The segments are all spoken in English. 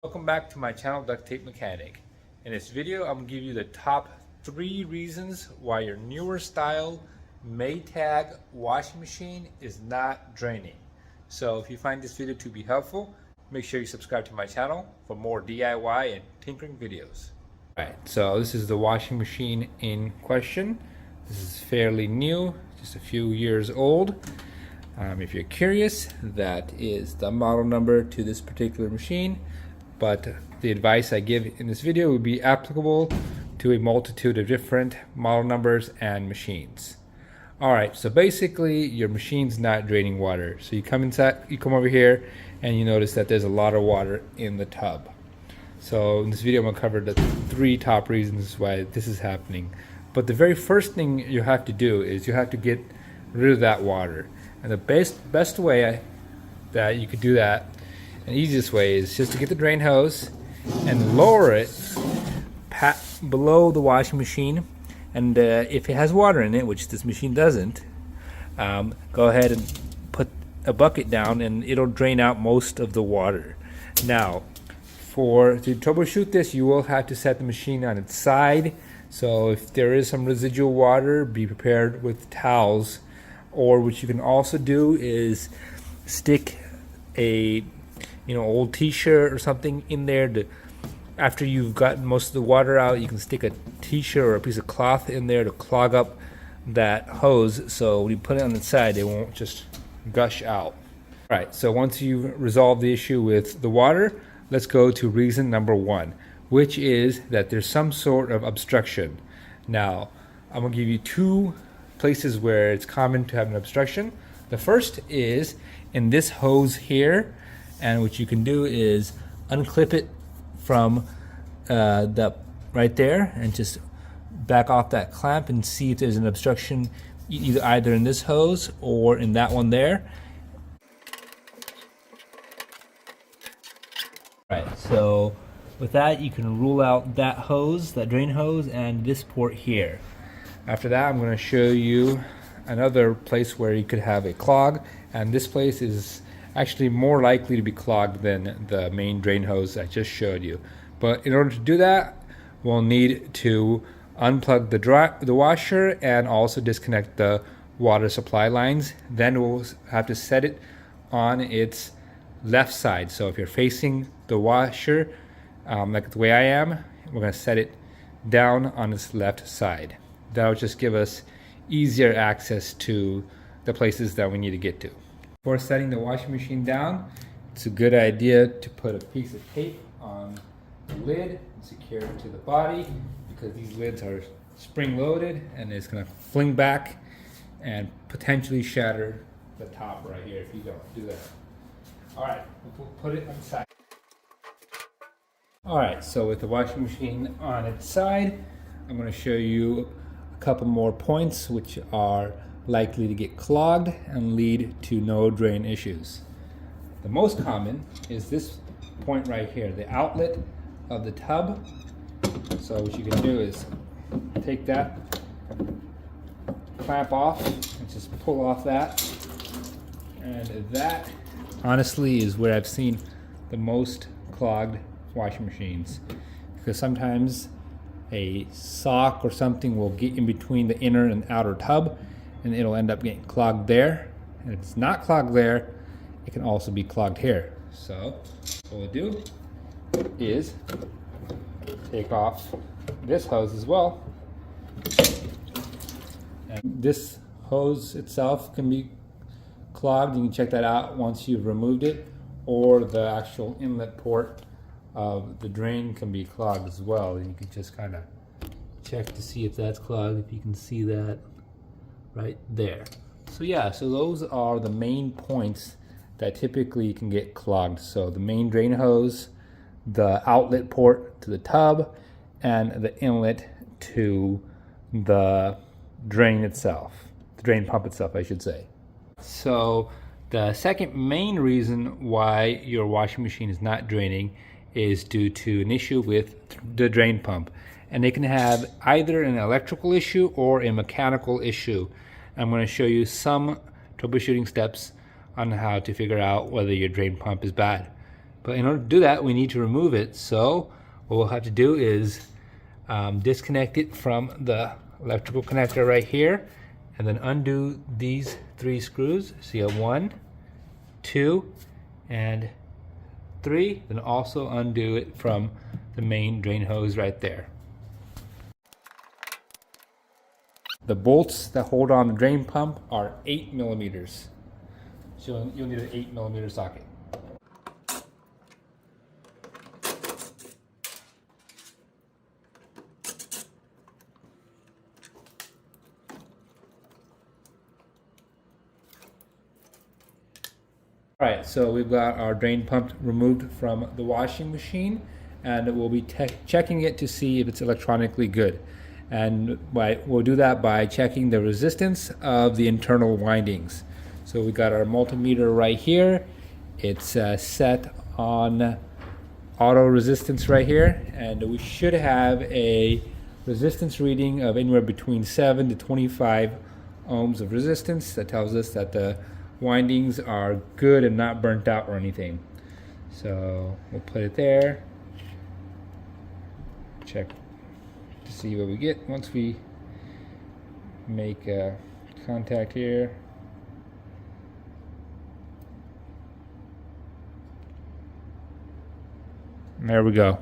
Welcome back to my channel, Duct Tape Mechanic. In this video, I'm going to give you the top 3 reasons why your newer style Maytag washing machine is not draining. So if you find this video to be helpful, make sure you subscribe to my channel for more DIY and tinkering videos. Alright, so this is the washing machine in question. This is fairly new, just a few years old. If you're curious, that is the model number to this particular machine. But the advice I give in this video would be applicable to a multitude of different model numbers and machines. Alright, so basically your machine's not draining water. So you come over here and you notice that there's a lot of water in the tub. So in this video I'm going to cover the 3 top reasons why this is happening. But the very first thing you have to do is you have to get rid of that water. And the best way that you could do that, and easiest way, is just to get the drain hose and lower it below the washing machine. And if it has water in it, which this machine doesn't, go ahead and put a bucket down and it'll drain out most of the water. Now, to troubleshoot this, you will have to set the machine on its side. So if there is some residual water, be prepared with towels. Or what you can also do is stick a old t-shirt or something in there after you've gotten most of the water out. You can stick a t-shirt or a piece of cloth in there to clog up that hose, so when you put it on the side it won't just gush out. Alright, so once you've resolved the issue with the water, let's go to reason number 1, which is that there's some sort of obstruction. Now, I'm going to give you 2 places where it's common to have an obstruction. The first is in this hose here, and what you can do is unclip it from right there and just back off that clamp and see if there's an obstruction either in this hose or in that one there. Right, so with that you can rule out that hose, that drain hose, and this port here. After that, I'm going to show you another place where you could have a clog, and this place is actually more likely to be clogged than the main drain hose I just showed you. But in order to do that, we'll need to unplug the washer and also disconnect the water supply lines. Then we'll have to set it on its left side. So if you're facing the washer, like the way I am, we're going to set it down on its left side. That'll just give us easier access to the places that we need to get to. Before setting the washing machine down, it's a good idea to put a piece of tape on the lid and secure it to the body, because these lids are spring loaded and it's going to fling back and potentially shatter the top right here if you don't do that. Alright, we'll put it on the side. Alright, so with the washing machine on its side, I'm going to show you a couple more points which are likely to get clogged and lead to no drain issues. The most common is this point right here, the outlet of the tub. So what you can do is take that clamp off and just pull off that, and that honestly is where I've seen the most clogged washing machines, because sometimes a sock or something will get in between the inner and outer tub and it'll end up getting clogged there. And if it's not clogged there, it can also be clogged here. So what we'll do is take off this hose as well. And this hose itself can be clogged. You can check that out once you've removed it, or the actual inlet port of the drain can be clogged as well. And you can just kind of check to see if that's clogged, if you can see that right there. So yeah, so those are the main points that typically can get clogged. So the main drain hose, the outlet port to the tub, and the inlet to the drain itself, the drain pump itself, I should say. So the second main reason why your washing machine is not draining is due to an issue with the drain pump. And they can have either an electrical issue or a mechanical issue. I'm going to show you some troubleshooting steps on how to figure out whether your drain pump is bad. But in order to do that, we need to remove it. So what we'll have to do is disconnect it from the electrical connector right here, and then undo these 3 screws. So you have 1, 2, and 3. Then also undo it from the main drain hose right there. The bolts that hold on the drain pump are 8 millimeters. So you'll need an 8 millimeter socket. Alright, so we've got our drain pump removed from the washing machine, and we'll be checking it to see if it's electronically good. And we'll do that by checking the resistance of the internal windings. So we got our multimeter right here. It's set on auto resistance right here, and we should have a resistance reading of anywhere between 7 to 25 ohms of resistance. That tells us that the windings are good and not burnt out or anything. So we'll put it there, check to see what we get once we make contact here. And there we go.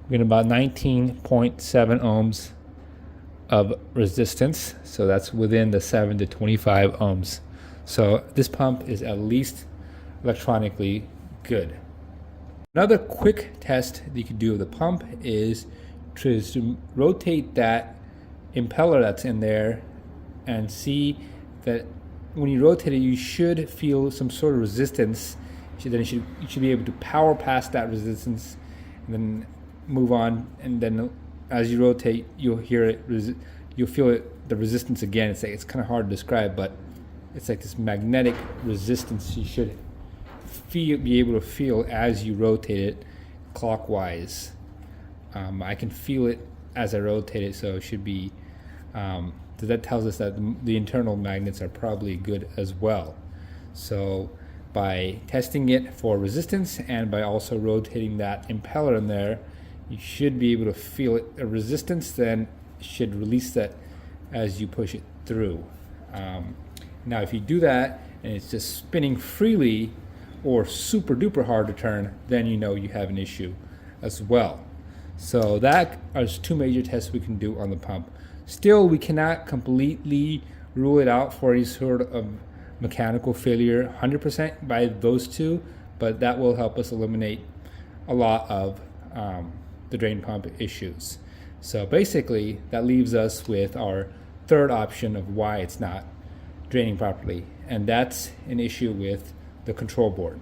We're getting about 19.7 ohms of resistance, so that's within the 7 to 25 ohms. So this pump is at least electronically good. Another quick test that you can do of the pump is to rotate that impeller that's in there and see that when you rotate it, you should feel some sort of resistance. You should be able to power past that resistance and then move on. And then as you rotate, you'll hear it, you'll feel it, the resistance again. It's kind of hard to describe, but it's like this magnetic resistance you should be able to feel as you rotate it clockwise. I can feel it as I rotate it, so it should be, that tells us that the internal magnets are probably good as well. So by testing it for resistance and by also rotating that impeller in there, you should be able to feel it. A resistance then should release that as you push it through. Now if you do that and it's just spinning freely or super duper hard to turn, then you know you have an issue as well. So that are 2 major tests we can do on the pump. Still, we cannot completely rule it out for any sort of mechanical failure 100% by those 2, but that will help us eliminate a lot of the drain pump issues. So basically, that leaves us with our third option of why it's not draining properly, and that's an issue with the control board.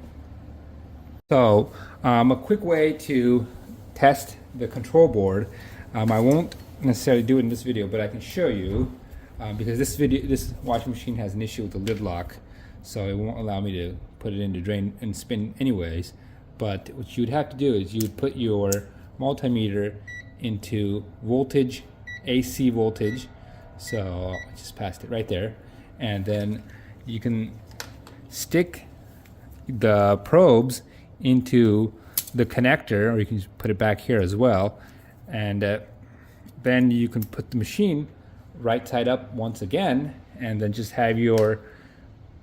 So a quick way to test the control board, I won't necessarily do it in this video, but I can show you because this washing machine has an issue with the lid lock, so it won't allow me to put it into drain and spin anyways. But what you'd have to do is you would put your multimeter into voltage, AC voltage. So I just passed it right there. And then you can stick the probes into the connector, or you can just put it back here as well. And then you can put the machine right side up once again, and then just have your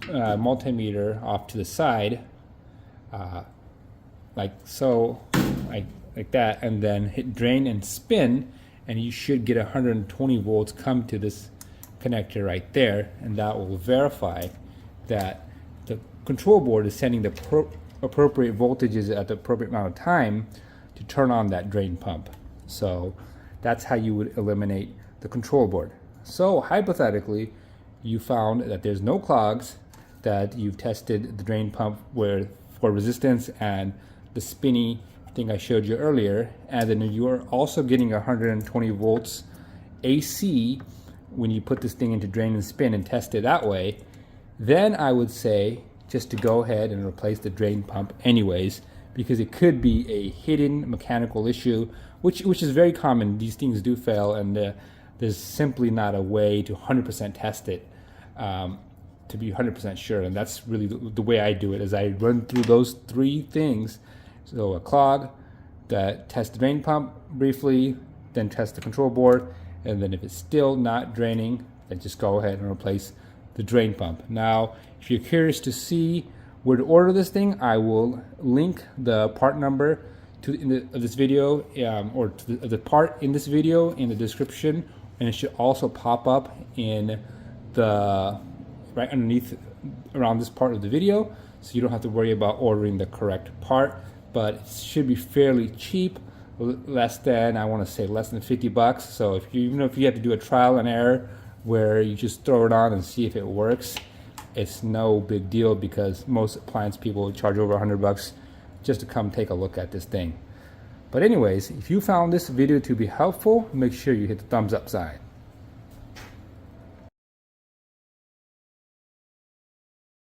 multimeter off to the side, like so, like that, and then hit drain and spin, and you should get 120 volts come to this connector right there, and that will verify that the control board is sending the appropriate voltages at the appropriate amount of time to turn on that drain pump. So that's how you would eliminate the control board. So hypothetically, you found that there's no clogs, that you've tested the drain pump for resistance and the spinny thing I showed you earlier, and then you are also getting 120 volts AC when you put this thing into drain and spin and test it that way, then I would say just to go ahead and replace the drain pump anyways, because it could be a hidden mechanical issue, which is very common. These things do fail, and there's simply not a way to 100% test it to be 100% sure. And that's really the way I do it, is I run through those 3 things So a clog, that test the drain pump briefly, then test the control board, and then if it's still not draining, then just go ahead and replace the drain pump. Now, if you're curious to see where to order this thing, I will link the part number of this video, or to the part in this video in the description, and it should also pop up in the right underneath around this part of the video, so you don't have to worry about ordering the correct part. But it should be fairly cheap, less than, I want to say less than 50 bucks. So even if you have to do a trial and error where you just throw it on and see if it works, it's no big deal, because most appliance people charge over 100 bucks just to come take a look at this thing. But anyways, if you found this video to be helpful, make sure you hit the thumbs up sign.